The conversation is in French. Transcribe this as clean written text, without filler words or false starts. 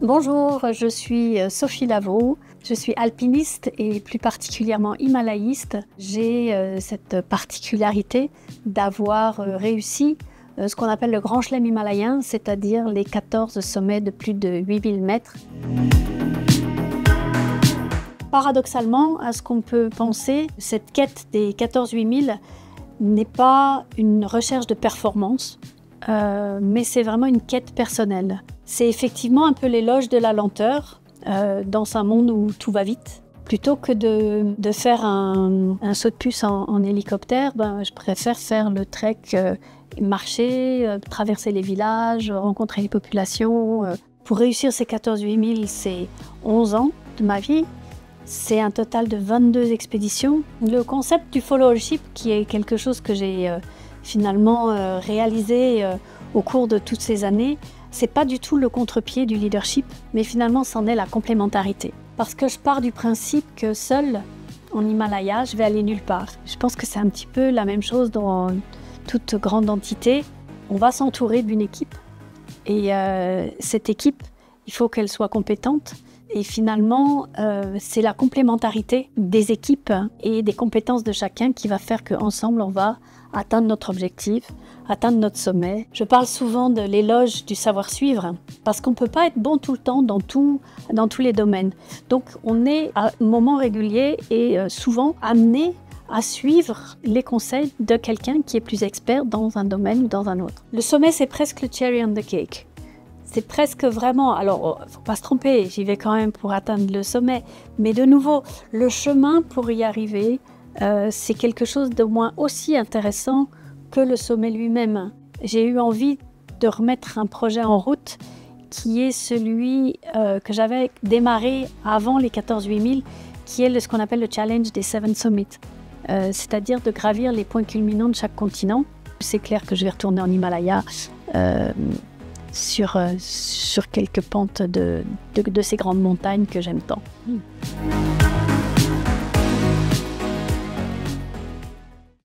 Bonjour, je suis Sophie Lavaux, je suis alpiniste et plus particulièrement himalayiste. J'ai cette particularité d'avoir réussi ce qu'on appelle le Grand Chelem himalayen, c'est-à-dire les 14 sommets de plus de 8000 mètres. Paradoxalement, à ce qu'on peut penser, cette quête des 14-8000 n'est pas une recherche de performance, mais c'est vraiment une quête personnelle. C'est effectivement un peu l'éloge de la lenteur dans un monde où tout va vite. Plutôt que de faire un saut de puce en hélicoptère, je préfère faire le trek, marcher, traverser les villages, rencontrer les populations. Pour réussir ces 14-8000, c'est 11 ans de ma vie. C'est un total de 22 expéditions. Le concept du followership, qui est quelque chose que j'ai finalement réalisé au cours de toutes ces années, c'est pas du tout le contre-pied du leadership, mais finalement c'en est la complémentarité. Parce que je pars du principe que seul, en Himalaya, je vais aller nulle part. Je pense que c'est un petit peu la même chose dans toute grande entité. On va s'entourer d'une équipe et cette équipe, il faut qu'elle soit compétente. Et finalement, c'est la complémentarité des équipes et des compétences de chacun qui va faire qu'ensemble, on va atteindre notre objectif, atteindre notre sommet. Je parle souvent de l'éloge du savoir-suivre parce qu'on ne peut pas être bon tout le temps dans tous les domaines. Donc, on est à moments réguliers et souvent amené à suivre les conseils de quelqu'un qui est plus expert dans un domaine ou dans un autre. Le sommet, c'est presque le cherry on the cake. C'est presque vraiment, alors faut pas se tromper, j'y vais quand même pour atteindre le sommet, mais de nouveau, le chemin pour y arriver, c'est quelque chose de moins aussi intéressant que le sommet lui-même. J'ai eu envie de remettre un projet en route qui est celui que j'avais démarré avant les 14-8000, qui est ce qu'on appelle le challenge des 7 summits, c'est-à-dire de gravir les points culminants de chaque continent. C'est clair que je vais retourner en Himalaya, sur quelques pentes de ces grandes montagnes que j'aime tant.